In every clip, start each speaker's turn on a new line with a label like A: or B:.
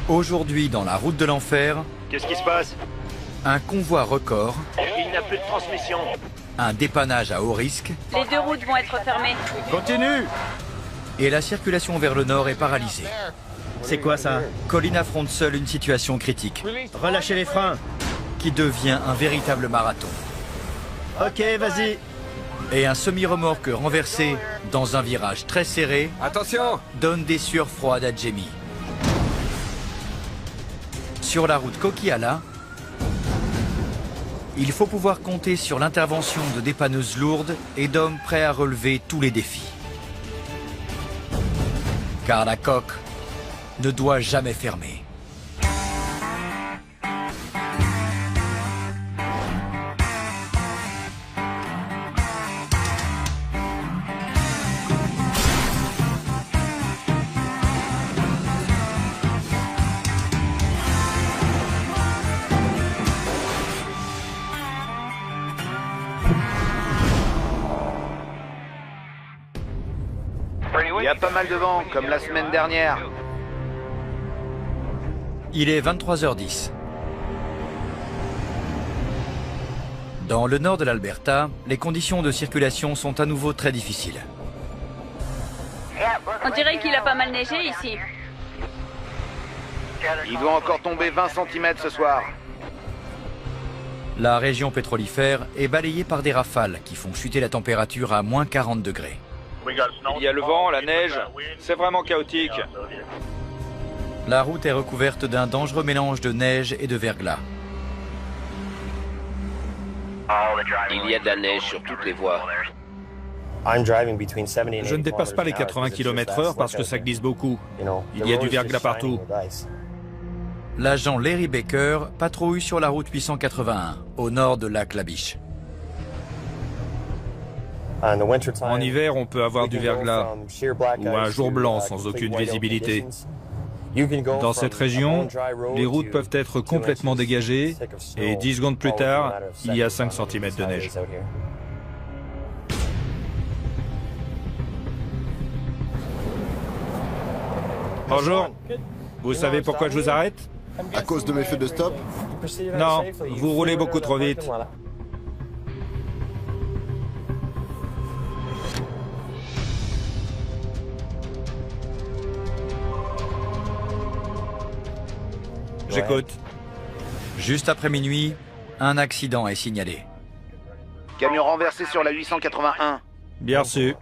A: Aujourd'hui, dans la route de l'enfer,
B: Qu'est-ce qui se passe?
A: un convoi record,
B: Il n'a plus de transmission.
A: un dépannage à haut risque
C: Les deux routes vont être fermées.
B: Continue!
A: et la circulation vers le nord est paralysée.
D: C'est quoi ça?
A: Colin affronte seul une situation critique
D: Relâchez les freins.
A: qui devient un véritable marathon.
D: Ok, vas-y.
A: Et un semi-remorque renversé dans un virage très serré
E: Attention!
A: donne des sueurs froides à Jamie. Sur la route Coquihalla, il faut pouvoir compter sur l'intervention de dépanneuses lourdes et d'hommes prêts à relever tous les défis. Car la coque ne doit jamais fermer.
B: Il y a pas mal de vent, comme la semaine dernière.
A: Il est 23h10. Dans le nord de l'Alberta, les conditions de circulation sont à nouveau très difficiles.
C: On dirait qu'il a pas mal neigé ici.
B: Il doit encore tomber 20 cm ce soir.
A: La région pétrolifère est balayée par des rafales qui font chuter la température à moins 40 degrés.
F: Il y a le vent, la neige, c'est vraiment chaotique.
A: La route est recouverte d'un dangereux mélange de neige et de verglas.
G: Il y a de la neige sur toutes les voies.
H: Je ne dépasse pas les 80 km/h parce que ça glisse beaucoup. Il y a du verglas partout.
A: L'agent Larry Baker patrouille sur la route 881, au nord de lac La Biche.
H: En hiver, on peut avoir du verglas ou un jour blanc sans aucune visibilité. Dans cette région, les routes peuvent être complètement dégagées et 10 secondes plus tard, il y a 5 cm de neige. Bonjour, vous savez pourquoi je vous arrête?
E: À cause de mes feux de stop?
H: Non, vous roulez beaucoup trop vite. J'écoute.
A: Juste après minuit, un accident est signalé.
B: Camion renversé sur la 881.
H: Bien reçu.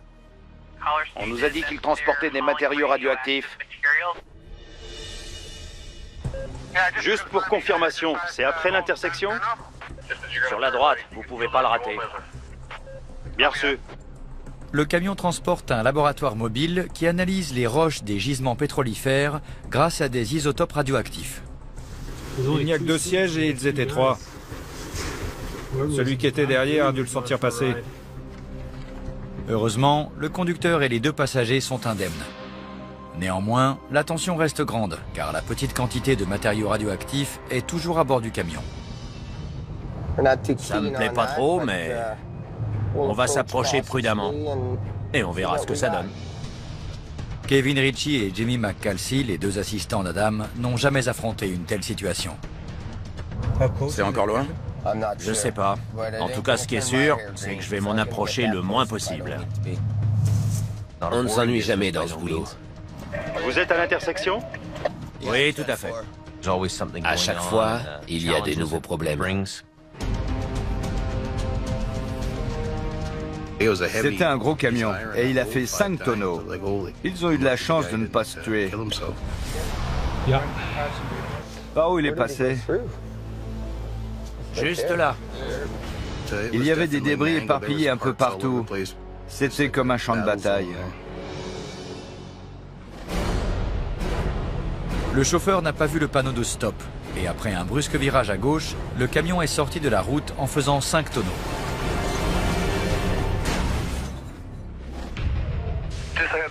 B: On nous a dit qu'il transportait des matériaux radioactifs.
F: Juste pour confirmation, c'est après l'intersection?
G: Sur la droite, vous pouvez pas le rater.
F: Bien reçu.
A: Le camion transporte un laboratoire mobile qui analyse les roches des gisements pétrolifères grâce à des isotopes radioactifs.
H: Il n'y a que 2 sièges et ils étaient 3. Celui qui était derrière a dû le sentir passer.
A: Heureusement, le conducteur et les 2 passagers sont indemnes. Néanmoins, la tension reste grande, car la petite quantité de matériaux radioactifs est toujours à bord du camion.
G: Ça me plaît pas trop, mais on va s'approcher prudemment. Et on verra ce que ça donne.
A: Kevin Ritchie et Jimmy McCalcy, les 2 assistants d'Adam, n'ont jamais affronté une telle situation.
E: C'est encore loin?
G: Je sais pas. En tout cas, ce qui est sûr, c'est que je vais m'en approcher le moins possible. On ne s'ennuie jamais dans ce boulot.
F: Vous êtes à l'intersection?
G: Oui, tout à fait. À chaque fois, il y a des nouveaux problèmes.
I: C'était un gros camion et il a fait 5 tonneaux. Ils ont eu de la chance de ne pas se tuer. Par où il est passé?
G: Juste là.
I: Il y avait des débris éparpillés un peu partout. C'était comme un champ de bataille.
A: Le chauffeur n'a pas vu le panneau de stop, et après un brusque virage à gauche, le camion est sorti de la route en faisant 5 tonneaux.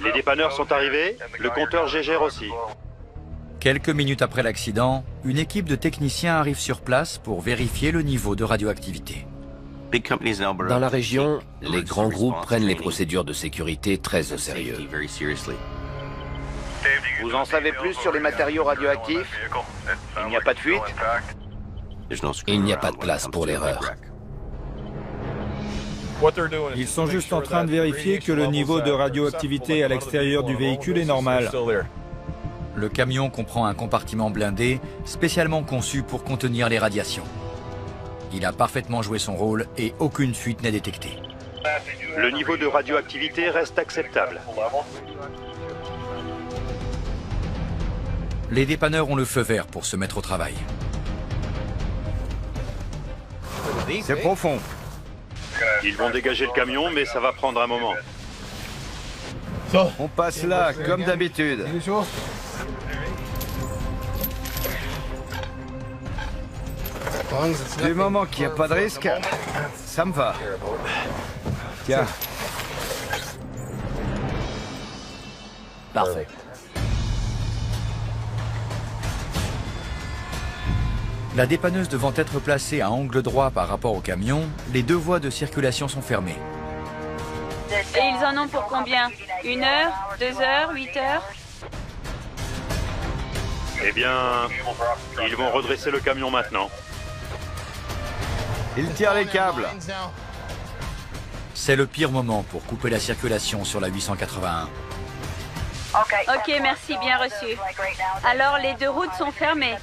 F: Les dépanneurs sont arrivés, le compteur Gégère aussi.
A: Quelques minutes après l'accident, une équipe de techniciens arrive sur place pour vérifier le niveau de radioactivité.
G: Dans la région, les grands groupes prennent les procédures de sécurité très au sérieux.
B: Vous en savez plus sur les matériaux radioactifs? Il n'y a pas de fuite?
G: Il n'y a pas de place pour l'erreur.
H: Ils sont juste en train de vérifier que le niveau de radioactivité à l'extérieur du véhicule est normal.
A: Le camion comprend un compartiment blindé spécialement conçu pour contenir les radiations. Il a parfaitement joué son rôle et aucune fuite n'est détectée.
F: Le niveau de radioactivité reste acceptable.
A: Les dépanneurs ont le feu vert pour se mettre au travail.
I: C'est profond.
F: Ils vont dégager le camion, mais ça va prendre un moment.
I: On passe là, comme d'habitude. Du moment qu'il n'y a pas de risque, ça me va. Tiens.
G: Parfait.
A: La dépanneuse devant être placée à angle droit par rapport au camion, les deux voies de circulation sont fermées.
C: Et ils en ont pour combien? 1 heure, 2 heures, 8 heures?
F: Eh bien, ils vont redresser le camion maintenant.
I: Il tire les câbles.
A: C'est le pire moment pour couper la circulation sur la 881.
C: Ok, merci, bien reçu. Alors, les 2 routes sont fermées.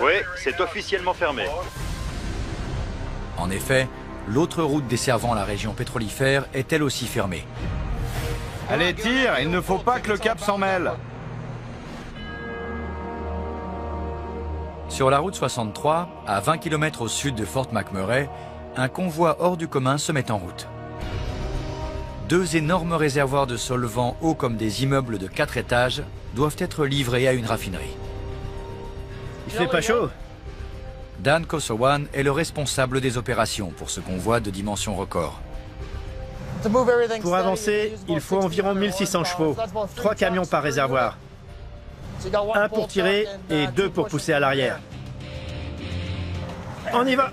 F: Oui, c'est officiellement fermé.
A: En effet, l'autre route desservant la région pétrolifère est elle aussi fermée.
I: Allez, tire, il ne faut pas que le cap s'en mêle.
A: Sur la route 63, à 20 km au sud de Fort McMurray, un convoi hors du commun se met en route. 2 énormes réservoirs de solvants hauts comme des immeubles de 4 étages doivent être livrés à une raffinerie.
D: Il fait pas chaud?
A: Dan Kosowan est le responsable des opérations pour ce convoi de dimension record.
D: Pour avancer, il faut environ 1600 chevaux. 3 camions par réservoir. 1 pour tirer et 2 pour pousser à l'arrière. On y va!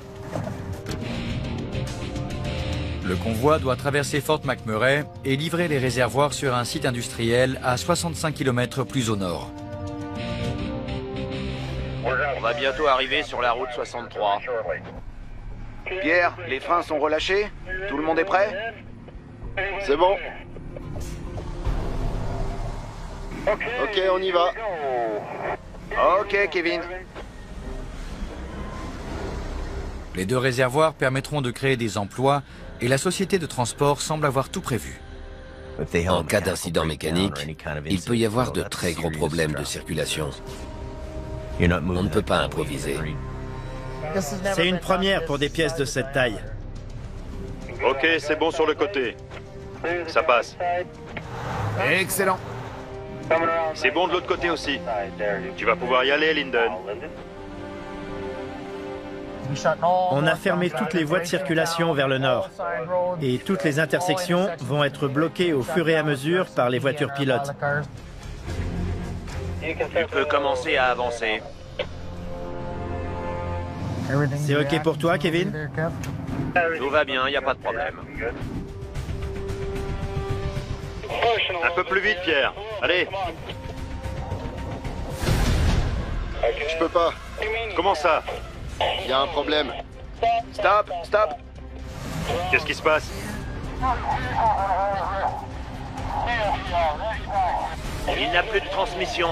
A: Le convoi doit traverser Fort McMurray et livrer les réservoirs sur un site industriel à 65 km plus au nord.
G: On va bientôt arriver sur la route 63.
B: Pierre, les freins sont relâchés? Tout le monde est prêt?
E: C'est bon. Ok, on y va.
B: Ok, Kevin.
A: Les 2 réservoirs permettront de créer des emplois et la société de transport semble avoir tout prévu.
G: En cas d'incident mécanique, il peut y avoir de très gros problèmes de circulation. On ne peut pas improviser.
D: C'est une première pour des pièces de cette taille.
F: Ok, c'est bon sur le côté. Ça passe.
I: Excellent.
F: C'est bon de l'autre côté aussi. Tu vas pouvoir y aller, Lyndon.
D: On a fermé toutes les voies de circulation vers le nord. Et toutes les intersections vont être bloquées au fur et à mesure par les voitures pilotes.
G: Tu peux commencer à avancer.
D: C'est ok pour toi, Kevin?
G: Tout va bien, il n'y a pas de problème.
F: Un peu plus vite, Pierre. Allez.
E: Je peux pas.
F: Comment ça?
E: Il y a un problème.
B: Stop, stop.
F: Qu'est-ce qui se passe?
G: Il n'a plus de transmission.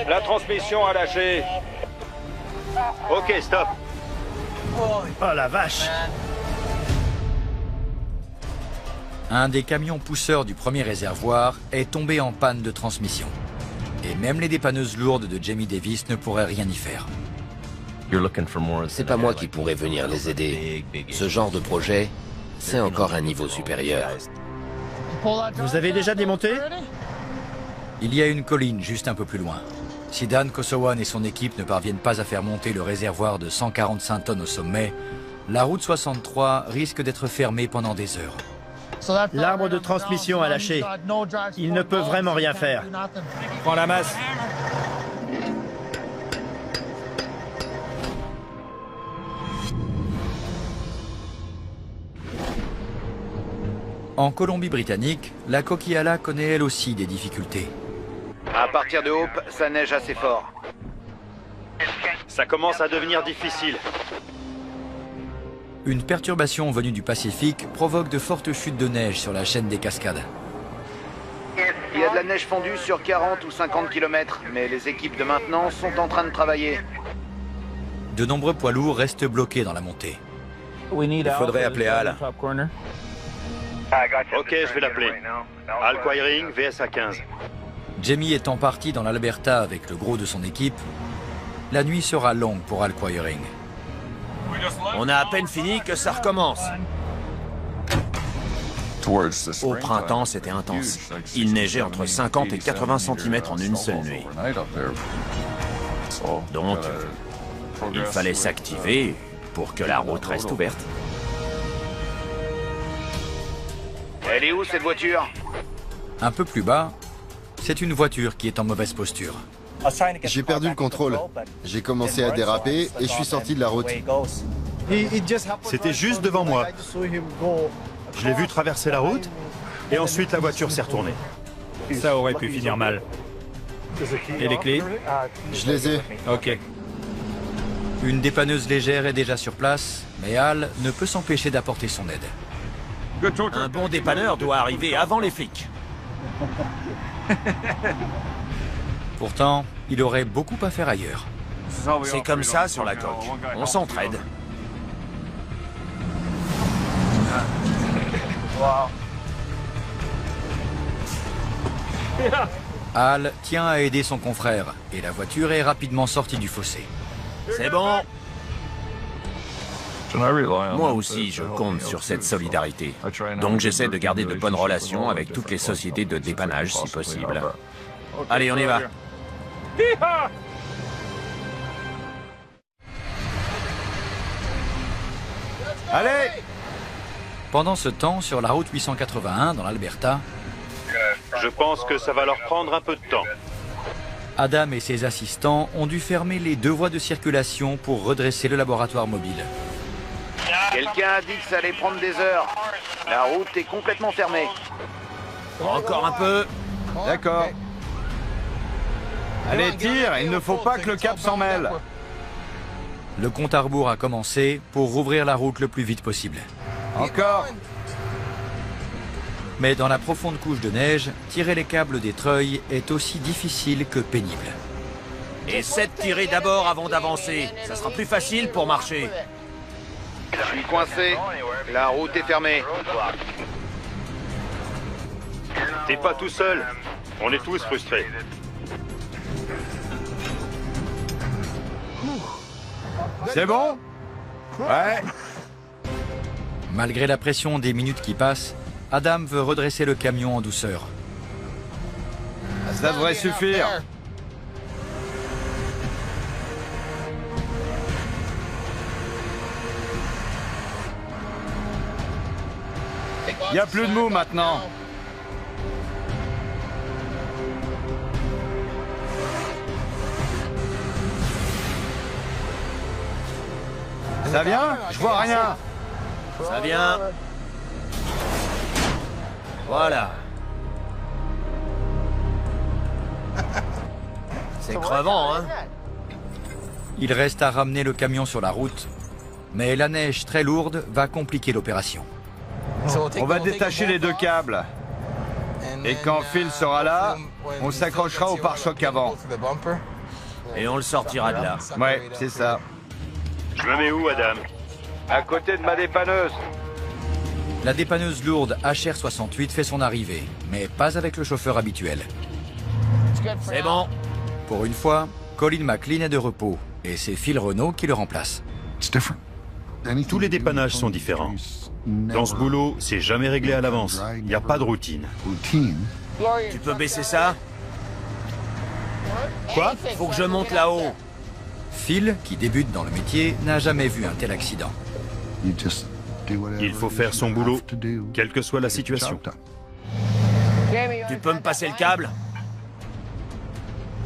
H: La transmission a lâché.
F: Ok, stop.
D: Oh la vache!
A: Un des camions pousseurs du premier réservoir est tombé en panne de transmission. Et même les dépanneuses lourdes de Jamie Davis ne pourraient rien y faire.
G: C'est pas moi qui pourrais venir les aider. Ce genre de projet, c'est encore un niveau supérieur.
D: Vous avez déjà démonté?
A: Il y a une colline juste un peu plus loin. Si Dan Kosowan et son équipe ne parviennent pas à faire monter le réservoir de 145 tonnes au sommet, la route 63 risque d'être fermée pendant des heures.
D: L'arbre de transmission a lâché. Il ne peut vraiment rien faire.
H: Prends la masse.
A: En Colombie-Britannique, la Coquillala connaît elle aussi des difficultés.
B: À partir de Hope, ça neige assez fort.
F: Ça commence à devenir difficile.
A: Une perturbation venue du Pacifique provoque de fortes chutes de neige sur la chaîne des cascades.
B: Il y a de la neige fondue sur 40 ou 50 km, mais les équipes de maintenance sont en train de travailler.
A: De nombreux poids lourds restent bloqués dans la montée.
G: Il faudrait appeler Al.
F: Ok, je vais l'appeler. Al Quiring, VSA 15.
A: Jamie étant parti dans l'Alberta avec le gros de son équipe, la nuit sera longue pour Al Quiring.
G: On a à peine fini que ça recommence. Au printemps, c'était intense. Il neigeait entre 50 et 80 cm en une seule nuit. Donc, il fallait s'activer pour que la route reste ouverte.
B: Elle est où cette voiture?
A: Un peu plus bas, c'est une voiture qui est en mauvaise posture.
E: J'ai perdu le contrôle. J'ai commencé à déraper et je suis sorti de la route.
F: C'était juste devant moi. Je l'ai vu traverser la route, et ensuite la voiture s'est retournée.
H: Ça aurait pu finir mal. Et les clés?
E: Je les ai.
H: Ok.
A: Une dépanneuse légère est déjà sur place, mais Al ne peut s'empêcher d'apporter son aide.
G: Un bon dépanneur doit arriver avant les flics.
A: Pourtant, il aurait beaucoup à faire ailleurs.
G: C'est comme ça sur la coque. On s'entraide.
A: Al tient à aider son confrère et la voiture est rapidement sortie du fossé.
G: C'est bon. Moi aussi, je compte sur cette solidarité. Donc j'essaie de garder de bonnes relations avec toutes les sociétés de dépannage si possible. Allez, on y va.
I: Allez!
A: Pendant ce temps, sur la route 881 dans l'Alberta,
F: Je pense que ça va leur prendre un peu de temps.
A: Adam et ses assistants ont dû fermer les deux voies de circulation pour redresser le laboratoire mobile.
B: Quelqu'un a dit que ça allait prendre des heures. La route est complètement fermée.
G: Encore un peu.
I: D'accord. Allez, tire, il ne faut pas que le cap s'en mêle.
A: Le compte à rebours a commencé pour rouvrir la route le plus vite possible.
I: Encore.
A: Mais dans la profonde couche de neige, tirer les câbles des treuils est aussi difficile que pénible.
G: Essaie de tirer d'abord avant d'avancer. Ça sera plus facile pour marcher.
B: Je suis coincé. La route est fermée.
F: T'es pas tout seul. On est tous frustrés.
I: C'est bon? Ouais.
A: Malgré la pression des minutes qui passent, Adam veut redresser le camion en douceur.
I: Ça devrait suffire. Il n'y a plus de mou maintenant. Ça vient? Je vois rien.
G: Ça vient. Voilà. C'est crevant, hein?
A: Il reste à ramener le camion sur la route, mais la neige très lourde va compliquer l'opération.
I: On va détacher les deux câbles. Et quand Phil sera là, on s'accrochera au pare-choc avant.
G: Et on le sortira de là.
I: Ouais, c'est ça.
F: Je me mets où, Adam?
E: À côté de ma dépanneuse.
A: La dépanneuse lourde HR68 fait son arrivée, mais pas avec le chauffeur habituel.
G: C'est bon.
A: Pour une fois, Colin McLean est de repos, et c'est Phil Renault qui le remplace.
F: Tous les dépannages sont différents. Dans ce boulot, c'est jamais réglé à l'avance. Il n'y a pas de routine.
G: Tu peux baisser ça?
F: Quoi?
G: Faut que je monte là-haut.
A: Phil, qui débute dans le métier, n'a jamais vu un tel accident.
F: Il faut faire son boulot, quelle que soit la situation.
G: Tu peux me passer le câble?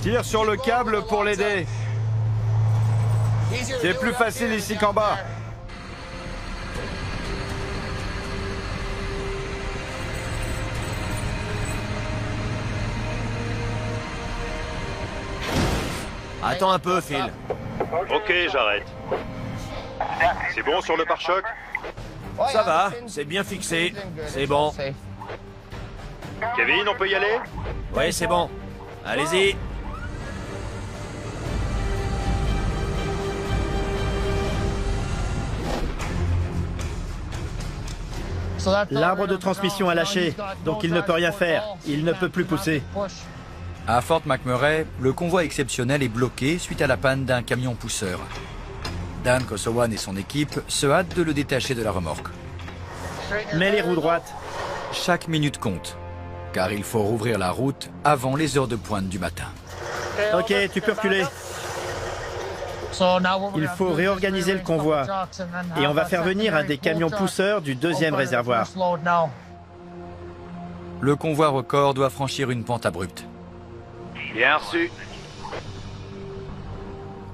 I: Tire sur le câble pour l'aider. C'est plus facile ici qu'en bas.
G: Attends un peu, Phil.
F: Ok, j'arrête. C'est bon sur le pare-choc?
G: Ça va, c'est bien fixé. C'est bon.
F: Kevin, on peut y aller?
G: Oui, c'est bon. Allez-y.
D: L'arbre de transmission a lâché, donc il ne peut rien faire. Il ne peut plus pousser.
A: À Fort McMurray, le convoi exceptionnel est bloqué suite à la panne d'un camion pousseur. Dan Kosowan et son équipe se hâtent de le détacher de la remorque.
D: Mets les roues droites.
A: Chaque minute compte, car il faut rouvrir la route avant les heures de pointe du matin.
D: Ok, tu peux reculer. Il faut réorganiser le convoi. Et on va faire venir un des camions pousseurs du deuxième réservoir.
A: Le convoi record doit franchir une pente abrupte.
B: Bien reçu.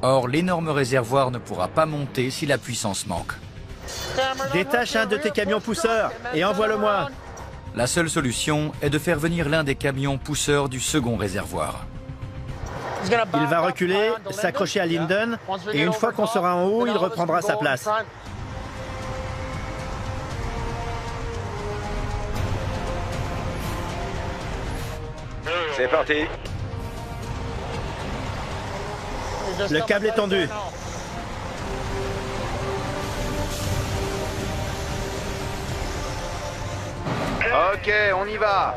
A: Or, l'énorme réservoir ne pourra pas monter si la puissance manque.
D: Détache un de tes camions pousseurs et envoie-le-moi.
A: La seule solution est de faire venir l'un des camions pousseurs du second réservoir.
D: Il va reculer, s'accrocher à Linden, et une fois qu'on sera en haut, il reprendra sa place.
I: C'est parti.
D: Le câble est tendu.
B: Ok, on y va.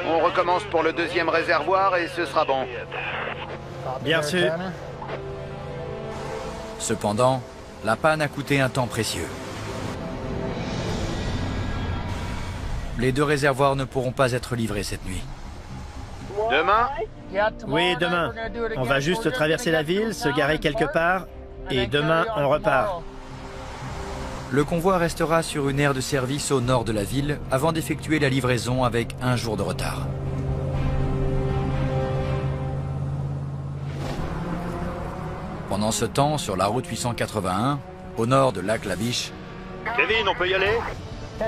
B: On recommence pour le deuxième réservoir et ce sera bon.
D: Bien sûr.
A: Cependant, la panne a coûté un temps précieux. Les deux réservoirs ne pourront pas être livrés cette nuit.
B: Demain?
D: Oui, demain. On va juste traverser la ville, se garer quelque part, et demain, on repart.
A: Le convoi restera sur une aire de service au nord de la ville avant d'effectuer la livraison avec un jour de retard. Pendant ce temps, sur la route 881, au nord de Lac La Biche,
F: Kevin, on peut y aller?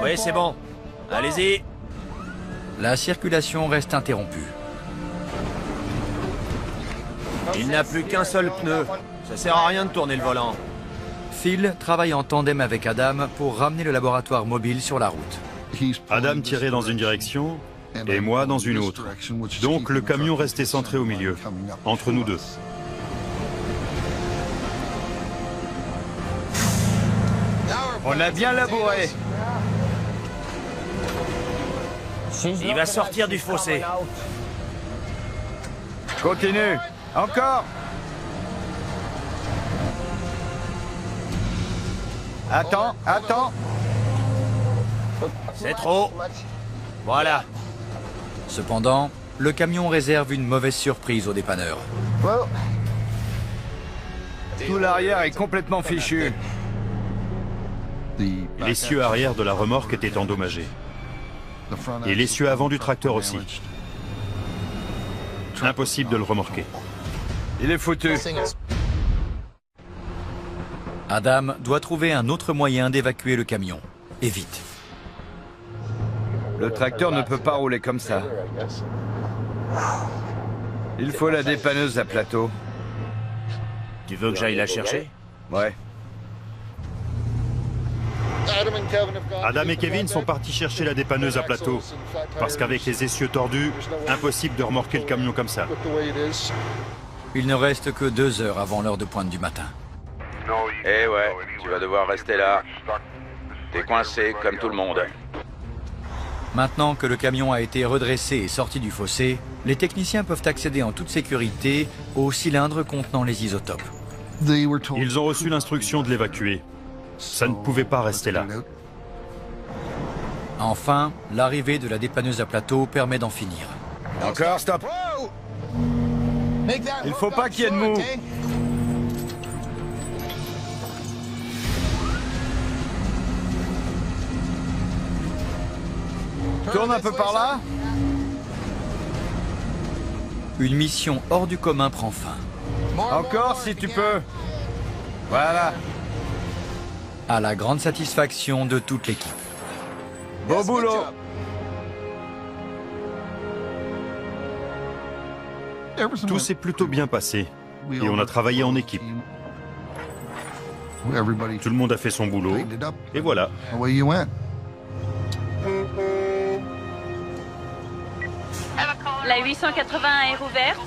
G: Oui, c'est bon. Allez-y.
A: la circulation reste interrompue.
G: Il n'a plus qu'un seul pneu. Ça sert à rien de tourner le volant.
A: Phil travaille en tandem avec Adam pour ramener le laboratoire mobile sur la route.
F: Adam tirait dans une direction et moi dans une autre. Donc le camion restait centré au milieu, entre nous deux.
I: On a bien labouré.
G: Il va sortir du fossé.
I: Continue. Encore. Attends, attends.
G: C'est trop. Voilà.
A: Cependant, le camion réserve une mauvaise surprise au dépanneur.
I: Tout l'arrière est complètement fichu.
F: L'essieu arrière de la remorque était endommagé. Et l'essieu avant du tracteur aussi. Impossible de le remorquer.
I: Il est foutu.
A: Adam doit trouver un autre moyen d'évacuer le camion. Et vite.
I: Le tracteur ne peut pas rouler comme ça. Il faut la dépanneuse à plateau.
G: Tu veux que j'aille la chercher?
I: Ouais.
F: Adam et Kevin sont partis chercher la dépanneuse à plateau. Parce qu'avec les essieux tordus, impossible de remorquer le camion comme ça.
A: Il ne reste que 2 heures avant l'heure de pointe du matin.
J: Eh ouais, tu vas devoir rester là. T'es coincé comme tout le monde.
A: Maintenant que le camion a été redressé et sorti du fossé, les techniciens peuvent accéder en toute sécurité au cylindre contenant les isotopes.
F: Ils ont reçu l'instruction de l'évacuer. Ça ne pouvait pas rester là.
A: Enfin, l'arrivée de la dépanneuse à plateau permet d'en finir.
I: Encore, stop. Il faut pas qu'il y ait de mou. Tourne un peu par là.
A: Une mission hors du commun prend fin.
I: Encore si tu peux. Voilà.
A: À la grande satisfaction de toute l'équipe.
I: Beau boulot.
F: Tout s'est plutôt bien passé. Et on a travaillé en équipe. Tout le monde a fait son boulot. Et voilà.
C: La 881 est rouverte.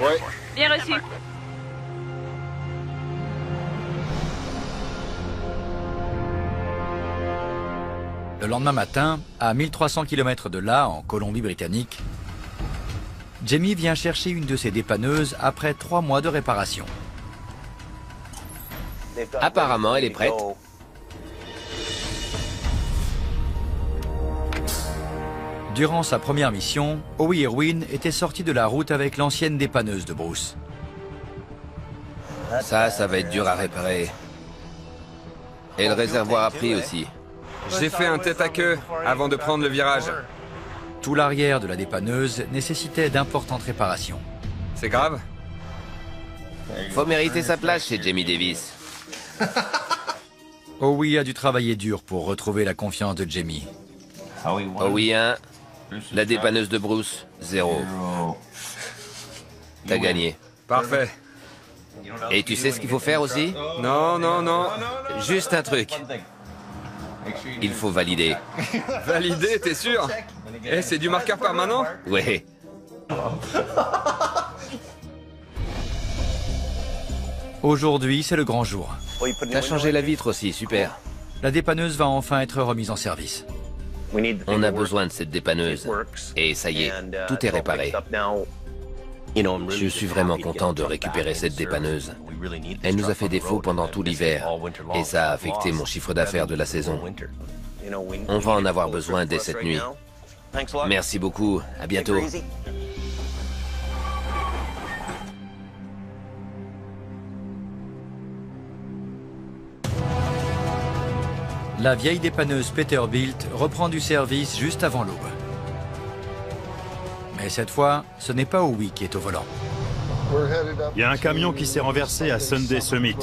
E: Ouais.
C: Bien reçu.
A: Le lendemain matin, à 1300 km de là, en Colombie-Britannique, Jamie vient chercher une de ses dépanneuses après 3 mois de réparation.
K: Apparemment, elle est prête.
A: Durant sa première mission, Howie Irwin était sorti de la route avec l'ancienne dépanneuse de Bruce.
K: Ça va être dur à réparer. Et le réservoir a pris aussi.
L: J'ai fait un tête à queue avant de prendre le virage.
A: Tout l'arrière de la dépanneuse nécessitait d'importantes réparations.
L: C'est grave?
K: Faut mériter sa place chez Jamie Davis.
A: Howie a dû travailler dur pour retrouver la confiance de Jamie.
K: Howie 1, la dépanneuse de Bruce 0. T'as gagné.
L: Parfait.
K: Et tu sais ce qu'il faut faire aussi?
L: Non, non, non.
K: Juste un truc. Il faut valider.
L: Valider, t'es sûr? Eh, c'est du marqueur permanent?
K: Ouais.
A: Aujourd'hui, c'est le grand jour.
K: T'as changé la vitre aussi, super.
A: La dépanneuse va enfin être remise en service.
K: On a besoin de cette dépanneuse. Et ça y est, tout est réparé. Je suis vraiment content de récupérer cette dépanneuse. Elle nous a fait défaut pendant tout l'hiver et ça a affecté mon chiffre d'affaires de la saison. On va en avoir besoin dès cette nuit. Merci beaucoup, à bientôt.
A: La vieille dépanneuse Peterbilt reprend du service juste avant l'aube. Mais cette fois, ce n'est pas Howie qui est au volant.
F: Il y a un camion qui s'est renversé à Sunday Summit.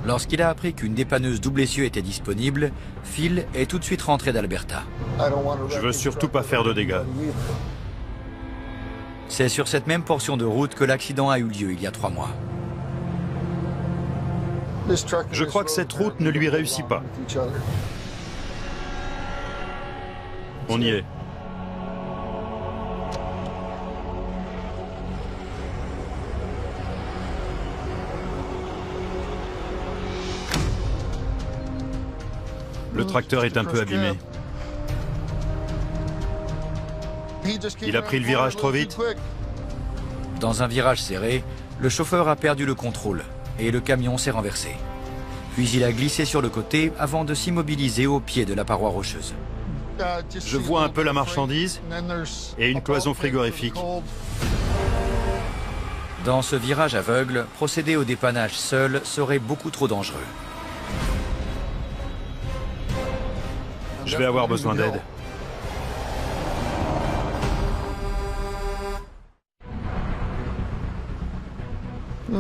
A: Lorsqu'il a appris qu'une dépanneuse double essieu était disponible, Phil est tout de suite rentré d'Alberta.
F: Je veux surtout pas faire de dégâts.
A: C'est sur cette même portion de route que l'accident a eu lieu il y a 3 mois.
F: Je crois que cette route ne lui réussit pas. On y est. Le tracteur est un peu abîmé. Il a pris le virage trop vite.
A: Dans un virage serré, le chauffeur a perdu le contrôle et le camion s'est renversé. Puis il a glissé sur le côté avant de s'immobiliser au pied de la paroi rocheuse.
F: Je vois un peu la marchandise et une cloison frigorifique.
A: Dans ce virage aveugle, procéder au dépannage seul serait beaucoup trop dangereux.
F: Je vais avoir besoin d'aide.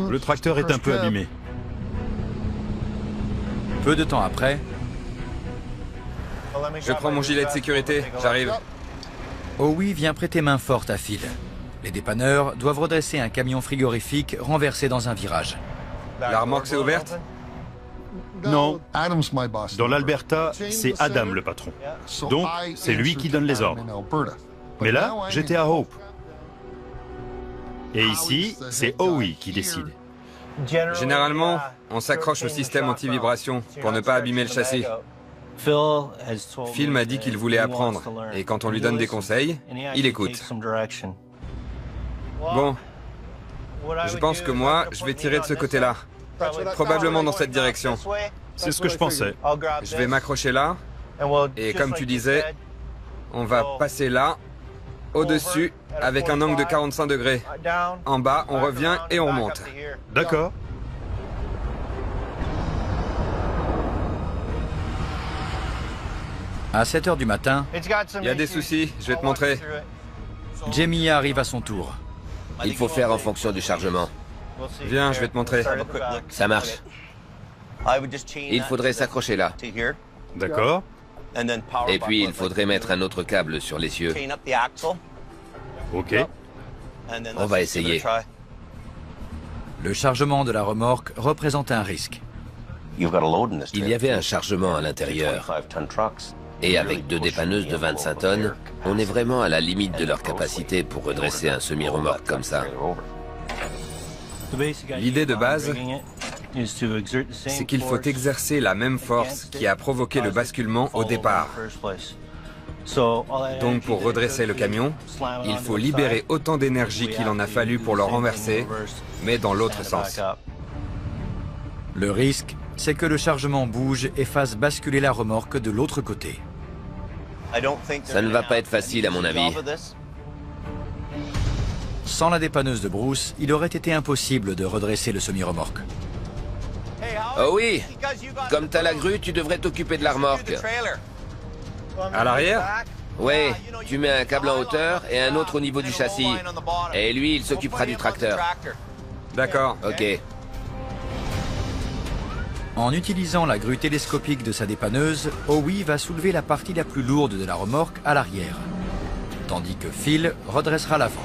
F: Le tracteur est un peu abîmé.
A: Peu de temps après,
L: je prends mon gilet de sécurité, j'arrive.
A: Howie vient prêter main forte à Phil. Les dépanneurs doivent redresser un camion frigorifique renversé dans un virage.
L: La remorque s'est ouverte?
F: Non. Dans l'Alberta, c'est Adam le patron. Donc, c'est lui qui donne les ordres. Mais là, j'étais à Hope. Et ici, c'est Howie qui décide.
L: Généralement, on s'accroche au système anti-vibration pour ne pas abîmer le châssis. Phil m'a dit qu'il voulait apprendre, et quand on lui donne des conseils, il écoute. Bon, je pense que moi, je vais tirer de ce côté-là. Probablement dans cette direction.
F: C'est ce que je pensais.
L: Je vais m'accrocher là, et comme tu disais, on va passer là, au-dessus, avec un angle de 45 degrés. En bas, on revient et on remonte.
F: D'accord.
A: À 7 h du matin,
L: il y a des soucis, je vais te montrer.
A: Jamie arrive à son tour.
K: Il faut faire en fonction du chargement.
L: Viens, je vais te montrer.
K: Ça marche. Il faudrait s'accrocher là.
F: D'accord.
K: Et puis il faudrait mettre un autre câble sur l'essieu.
F: Ok.
K: On va essayer.
A: Le chargement de la remorque représente un risque.
K: Il y avait un chargement à l'intérieur. Et avec 2 dépanneuses de 25 tonnes, on est vraiment à la limite de leur capacité pour redresser un semi-remorque comme ça.
L: L'idée de base, c'est qu'il faut exercer la même force qui a provoqué le basculement au départ. Donc pour redresser le camion, il faut libérer autant d'énergie qu'il en a fallu pour le renverser, mais dans l'autre sens.
A: Le risque, c'est que le chargement bouge et fasse basculer la remorque de l'autre côté.
K: Ça ne va pas être facile à mon avis.
A: Sans la dépanneuse de Bruce, il aurait été impossible de redresser le semi-remorque.
K: Oh oui, comme t'as la grue, tu devrais t'occuper de la remorque.
L: À l'arrière?
K: Ouais, tu mets un câble en hauteur et un autre au niveau du châssis. Et lui, il s'occupera du tracteur.
L: D'accord.
K: Ok.
A: En utilisant la grue télescopique de sa dépanneuse, Howie va soulever la partie la plus lourde de la remorque à l'arrière, tandis que Phil redressera l'avant.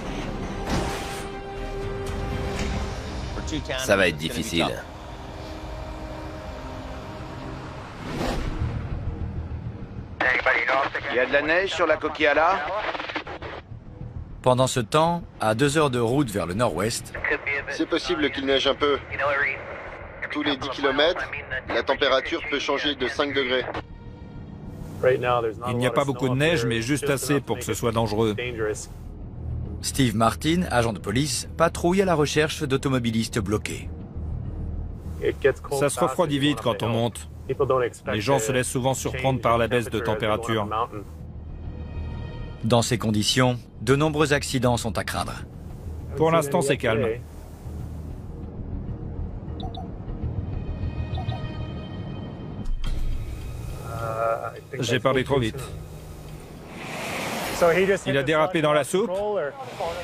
K: Ça va être difficile.
B: Il y a de la neige sur la Coquillala?
A: Pendant ce temps, à 2 heures de route vers le nord-ouest,
E: C'est possible qu'il neige un peu. Tous les 10 km, la température peut changer de 5 degrés.
H: Il n'y a pas beaucoup de neige, mais juste assez pour que ce soit dangereux.
A: Steve Martin, agent de police, patrouille à la recherche d'automobilistes bloqués.
H: Ça se refroidit vite quand on monte. Les gens se laissent souvent surprendre par la baisse de température.
A: Dans ces conditions, de nombreux accidents sont à craindre.
H: Pour l'instant, c'est calme. J'ai parlé trop vite. Il a dérapé dans la soupe?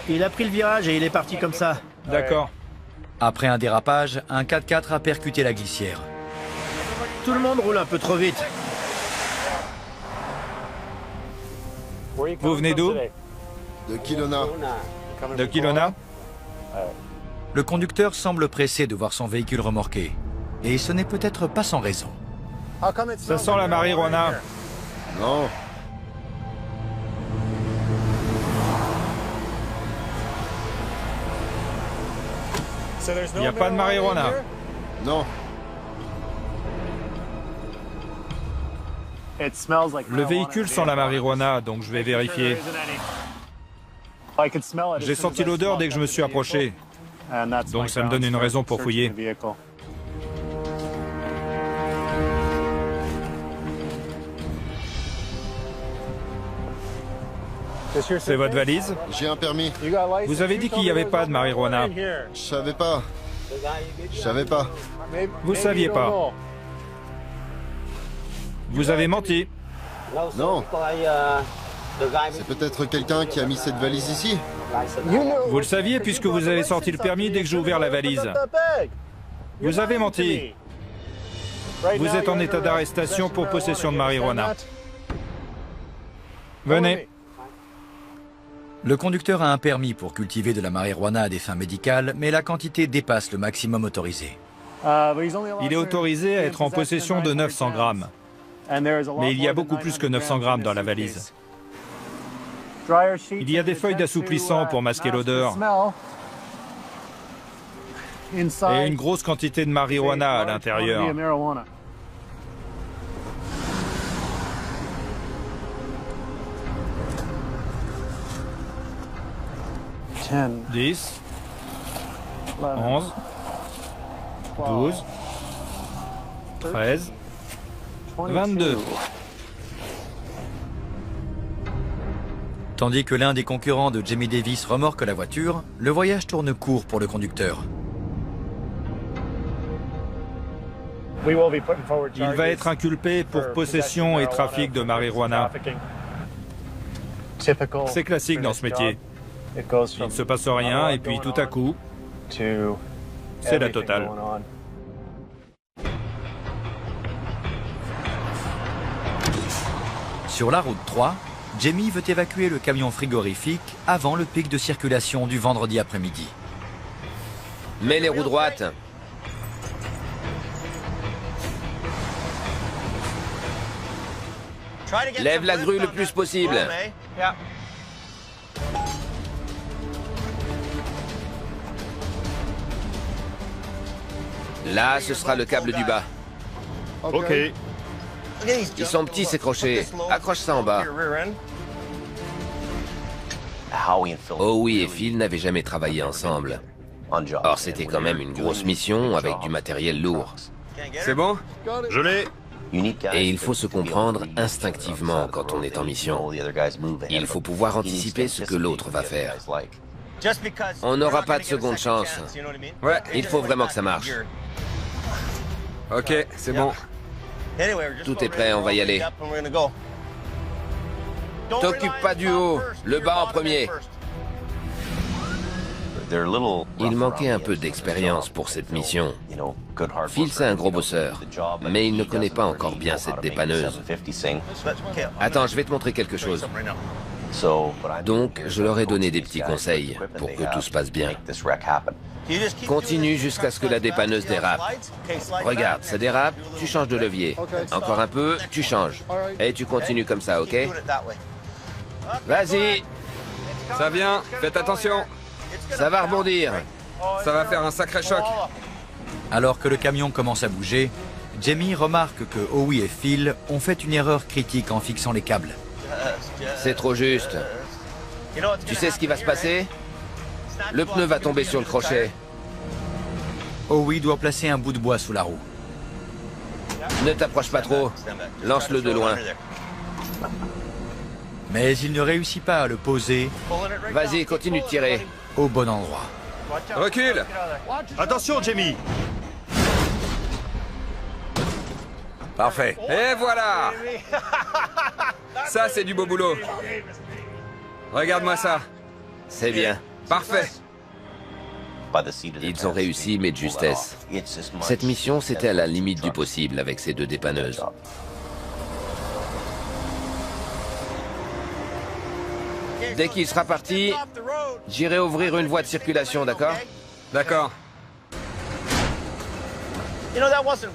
D: Il a pris le virage et il est parti comme ça.
H: D'accord.
A: Après un dérapage, un 4x4 a percuté la glissière.
D: Tout le monde roule un peu trop vite.
H: Vous venez d'où?
E: De Kelowna.
H: De Kelowna?
A: Le conducteur semble pressé de voir son véhicule remorqué. Et ce n'est peut-être pas sans raison.
H: Ça sent la marijuana.
E: Non.
H: Il n'y a pas de marijuana.
E: Non.
H: Le véhicule sent la marijuana, donc je vais vérifier. J'ai senti l'odeur dès que je me suis approché. Donc ça me donne une raison pour fouiller. C'est votre valise?
E: J'ai un permis.
H: Vous avez dit qu'il n'y avait pas de marijuana.
E: Je savais pas. Je savais pas.
H: Vous saviez pas. Vous avez menti.
E: Non. C'est peut-être quelqu'un qui a mis cette valise ici.
H: Vous le saviez puisque vous avez sorti le permis dès que j'ai ouvert la valise. Vous avez menti. Vous êtes en état d'arrestation pour possession de marijuana. Venez.
A: Le conducteur a un permis pour cultiver de la marijuana à des fins médicales, mais la quantité dépasse le maximum autorisé.
H: Il est autorisé à être en possession de 900 grammes. Mais il y a beaucoup plus que 900 grammes dans la valise. Il y a des feuilles d'assouplissant pour masquer l'odeur. Et une grosse quantité de marijuana à l'intérieur. 10, 11, 12, 13, 22.
A: Tandis que l'un des concurrents de Jamie Davis remorque la voiture, le voyage tourne court pour le conducteur.
H: Il va être inculpé pour possession et trafic de marijuana. C'est classique dans ce métier. Il ne se passe rien et puis tout à coup, c'est la totale.
A: Sur la route 3, Jamie veut évacuer le camion frigorifique avant le pic de circulation du vendredi après-midi.
K: Mets les roues droites. Lève la grue le plus possible. Là, ce sera le câble du bas.
F: Ok.
K: Ils sont petits ces crochets. Accroche ça en bas. Howie et Phil n'avaient jamais travaillé ensemble. Or, c'était quand même une grosse mission avec du matériel lourd.
L: C'est bon?
F: Je l'ai.
K: Et il faut se comprendre instinctivement quand on est en mission. Il faut pouvoir anticiper ce que l'autre va faire. On n'aura pas de seconde chance.
L: Ouais.
K: Il faut vraiment que ça marche.
L: Ok, c'est bon.
K: Tout est prêt, on va y aller. T'occupe pas du haut, le bas en premier. Il manquait un peu d'expérience pour cette mission. Phil, c'est un gros bosseur, mais il ne connaît pas encore bien cette dépanneuse. Attends, je vais te montrer quelque chose. Donc, je leur ai donné des petits conseils pour que tout se passe bien. Continue jusqu'à ce que la dépanneuse dérape. Regarde, ça dérape, tu changes de levier. Encore un peu, tu changes. Et tu continues comme ça, ok? Vas-y.
L: Ça vient, faites attention.
K: Ça va rebondir.
L: Ça va faire un sacré choc.
A: Alors que le camion commence à bouger, Jamie remarque que Howie et Phil ont fait une erreur critique en fixant les câbles.
K: C'est trop juste. Tu sais ce qui va se passer? Le pneu va tomber sur le crochet.
A: Howie doit placer un bout de bois sous la roue.
K: Ne t'approche pas trop. Lance-le de loin.
A: Mais il ne réussit pas à le poser.
K: Vas-y, continue de tirer.
A: Au bon endroit.
L: Recule.
F: Attention, Jamie.
A: Parfait.
L: Et voilà. Ça, c'est du beau boulot. Regarde-moi ça.
K: C'est bien.
L: Parfait.
K: Ils ont réussi, mais de justesse. Cette mission, c'était à la limite du possible avec ces deux dépanneuses. Dès qu'il sera parti, j'irai ouvrir une voie de circulation, d'accord?
L: D'accord.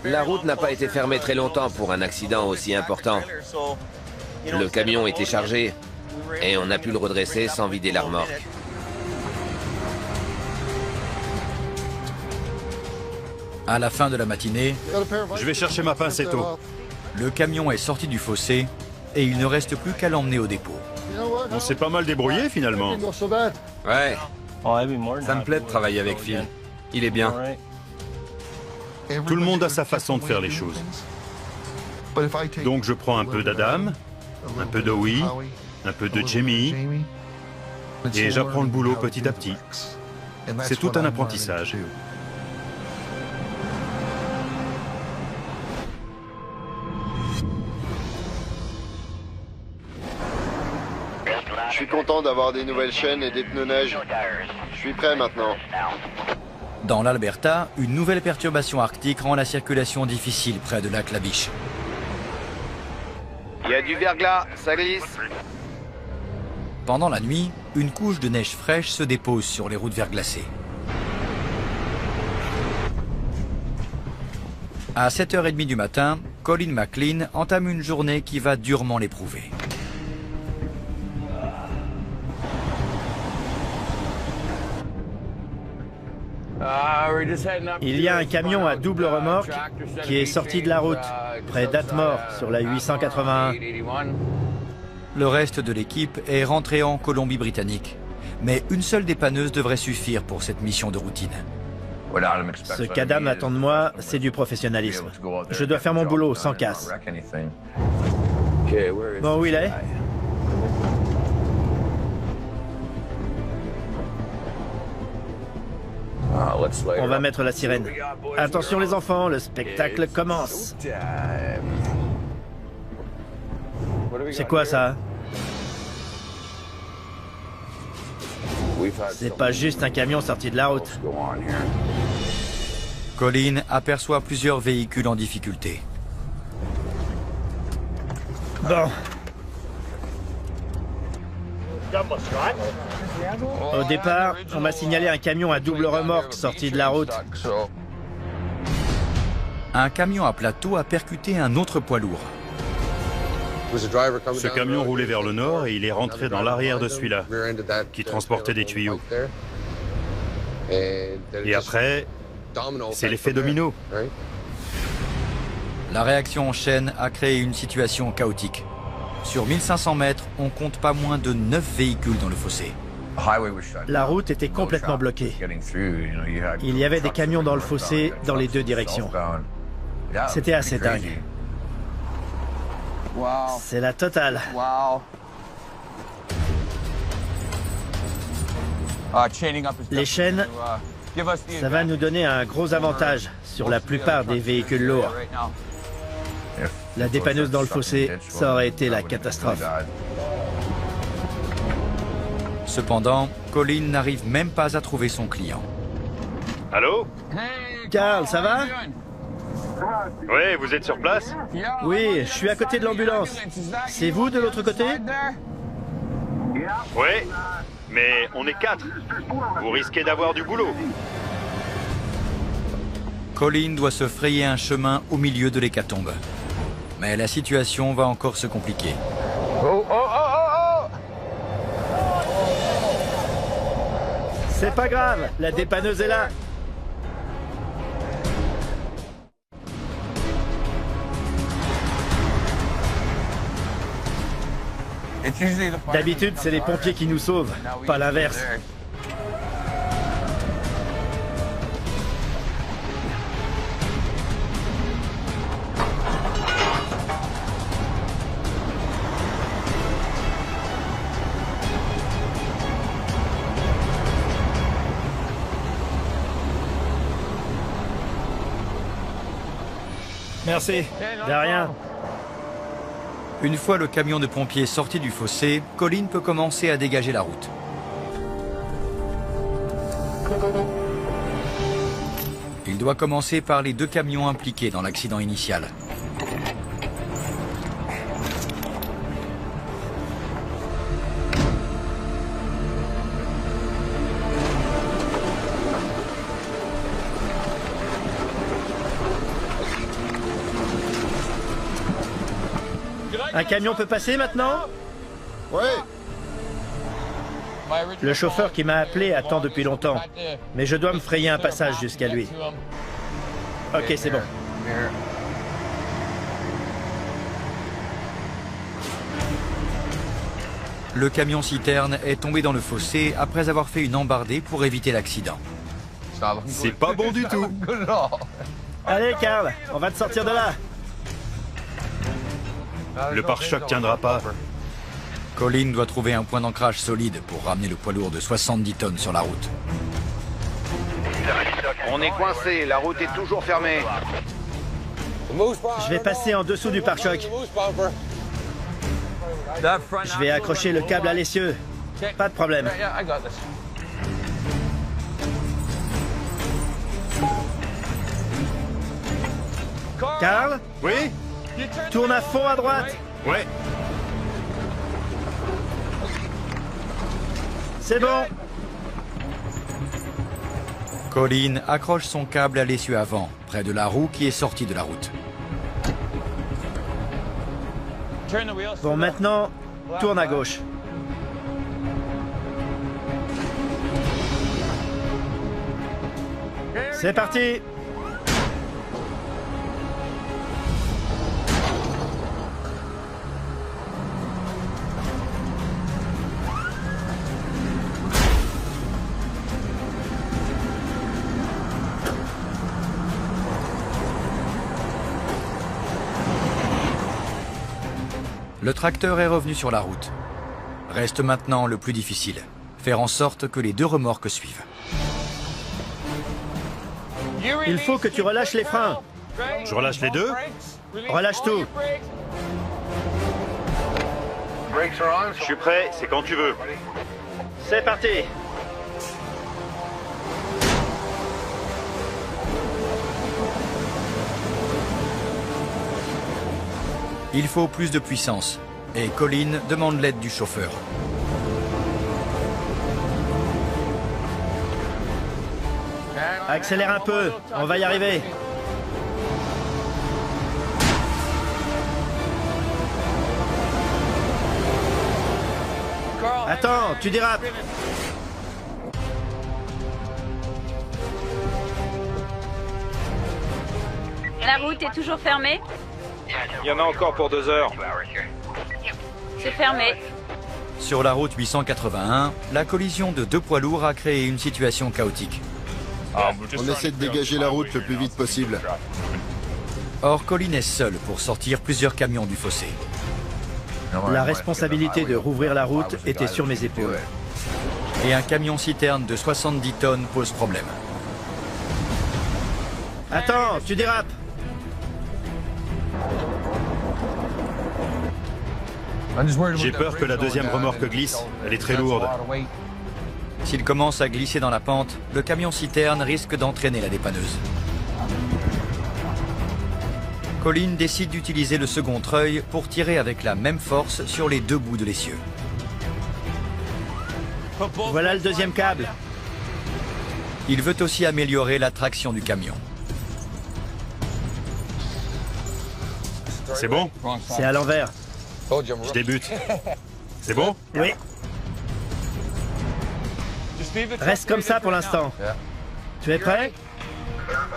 K: La route n'a pas été fermée très longtemps pour un accident aussi important. Le camion était chargé et on a pu le redresser sans vider la remorque.
A: À la fin de la matinée,
F: Je vais chercher ma pincetto.
A: le camion est sorti du fossé et il ne reste plus qu'à l'emmener au dépôt.
F: On s'est pas mal débrouillé finalement.
L: Ouais. Ça me plaît de travailler avec Phil. Il est bien.
F: Tout le monde a sa façon de faire les choses. Donc je prends un peu d'Adam, un peu d'Howie, un peu de Jamie, et j'apprends le boulot petit à petit. C'est tout un apprentissage.
E: Je suis content d'avoir des nouvelles chaînes et des pneus neige. Je suis prêt maintenant.
A: Dans l'Alberta, une nouvelle perturbation arctique rend la circulation difficile près de lac La Biche.
B: Il y a du verglas, ça glisse.
A: Pendant la nuit, une couche de neige fraîche se dépose sur les routes verglacées. À 7h30 du matin, Colin McLean entame une journée qui va durement l'éprouver.
D: Il y a un camion à double remorque qui est sorti de la route, près d'Atmore, sur la 881.
A: Le reste de l'équipe est rentré en Colombie-Britannique. Mais une seule dépanneuse devrait suffire pour cette mission de routine.
D: Ce qu'Adam attend de moi, c'est du professionnalisme. Je dois faire mon boulot sans casse. Bon, où il est? On va mettre la sirène. Attention les enfants, le spectacle commence. C'est quoi ça? C'est pas juste un camion sorti de la route.
A: Colin aperçoit plusieurs véhicules en difficulté.
D: Bon. Au départ, on m'a signalé un camion à double remorque sorti de la route.
A: Un camion à plateau a percuté un autre poids lourd.
F: Ce camion roulait vers le nord et il est rentré dans l'arrière de celui-là, qui transportait des tuyaux. Et après, c'est l'effet domino.
A: La réaction en chaîne a créé une situation chaotique. Sur 1500 mètres, on compte pas moins de 9 véhicules dans le fossé.
D: La route était complètement bloquée. Il y avait des camions dans le fossé dans les deux directions. C'était assez dingue. C'est la totale. Les chaînes, ça va nous donner un gros avantage sur la plupart des véhicules lourds. La dépanneuse dans le fossé, ça aurait été la catastrophe.
A: Cependant, Colin n'arrive même pas à trouver son client.
F: Allô?
D: Carl, ça va?
F: Ouais, vous êtes sur place?
D: Oui, je suis à côté de l'ambulance. C'est vous de l'autre côté?
F: Ouais, mais on est 4. Vous risquez d'avoir du boulot.
A: Colin doit se frayer un chemin au milieu de l'hécatombe. Mais la situation va encore se compliquer.
D: C'est pas grave, la dépanneuse est là. D'habitude, c'est les pompiers qui nous sauvent, pas l'inverse. Merci. De rien.
A: Une fois le camion de pompiers sorti du fossé, Colin peut commencer à dégager la route. Il doit commencer par les 2 camions impliqués dans l'accident initial.
D: Un camion peut passer maintenant?
E: Ouais.
D: Le chauffeur qui m'a appelé attend depuis longtemps, mais je dois me frayer un passage jusqu'à lui. Ok, c'est bon.
A: Le camion citerne est tombé dans le fossé après avoir fait une embardée pour éviter l'accident.
F: C'est pas bon du tout.
D: Allez, Carl, on va te sortir de là.
F: Le pare-choc tiendra pas.
A: Colin doit trouver un point d'ancrage solide pour ramener le poids lourd de 70 tonnes sur la route.
B: On est coincé, la route est toujours fermée.
D: Je vais passer en dessous du pare-choc. Je vais accrocher le câble à l'essieu. Pas de problème. Carl?
F: Oui?
D: Tourne à fond à droite.
F: Ouais.
D: C'est bon.
A: Colin accroche son câble à l'essieu avant, près de la roue qui est sortie de la route.
D: Bon, maintenant, tourne à gauche. C'est parti.
A: Le tracteur est revenu sur la route. Reste maintenant le plus difficile, faire en sorte que les 2 remorques suivent.
D: Il faut que tu relâches les freins.
F: Je relâche les 2?
D: Relâche tout.
F: Je suis prêt, c'est quand tu veux.
D: C'est parti.
A: Il faut plus de puissance, et Colin demande l'aide du chauffeur.
D: Accélère un peu, on va y arriver. Attends, tu dérapes.
C: La route est toujours fermée?
H: Il y en a encore pour 2 heures.
C: C'est fermé.
A: Sur la route 881, la collision de 2 poids lourds a créé une situation chaotique.
E: On essaie de dégager la route le plus vite possible.
A: Or, Colin est seul pour sortir plusieurs camions du fossé.
D: La responsabilité de rouvrir la route était sur mes épaules.
A: Et un camion-citerne de 70 tonnes pose problème.
D: Attends, tu dérapes.
F: J'ai peur que la deuxième remorque glisse. Elle est très lourde.
A: S'il commence à glisser dans la pente, le camion-citerne risque d'entraîner la dépanneuse. Colin décide d'utiliser le second treuil pour tirer avec la même force sur les 2 bouts de l'essieu.
D: Voilà le deuxième câble.
A: Il veut aussi améliorer la traction du camion.
F: C'est bon?
D: C'est à l'envers.
F: Je débute. C'est bon?
D: Oui. Reste comme ça pour l'instant. Tu es prêt?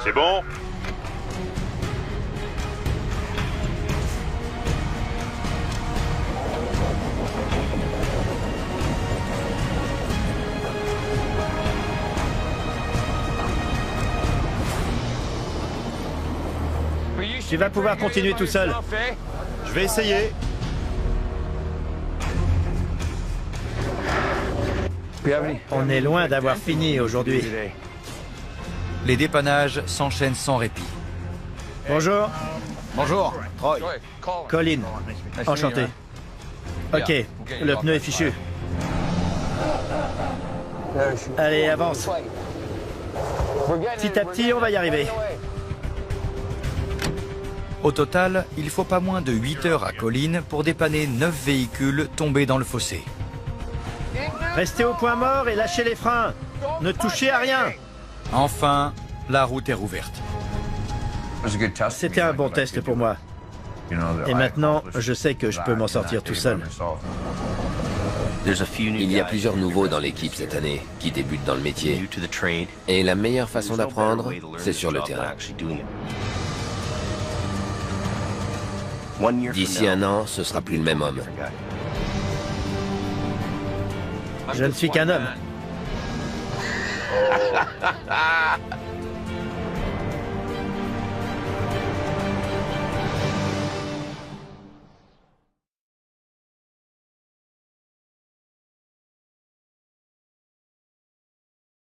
F: C'est bon?
D: Tu vas pouvoir continuer tout seul.
F: Je vais essayer.
D: On est loin d'avoir fini aujourd'hui.
A: Les dépannages s'enchaînent sans répit.
D: Bonjour.
I: Bonjour, Troy.
D: Colin. Enchanté. Ok, le pneu est fichu. Allez, avance. Petit à petit, on va y arriver.
A: Au total, il faut pas moins de 8 heures à Colin pour dépanner 9 véhicules tombés dans le fossé.
D: Restez au point mort et lâchez les freins. Ne touchez à rien.
A: Enfin, la route est rouverte.
D: C'était un bon test pour moi. Et maintenant, je sais que je peux m'en sortir tout seul.
K: Il y a plusieurs nouveaux dans l'équipe cette année qui débutent dans le métier. Et la meilleure façon d'apprendre, c'est sur le terrain. D'ici 1 an, ce sera plus le même homme.
D: Je ne suis qu'un homme.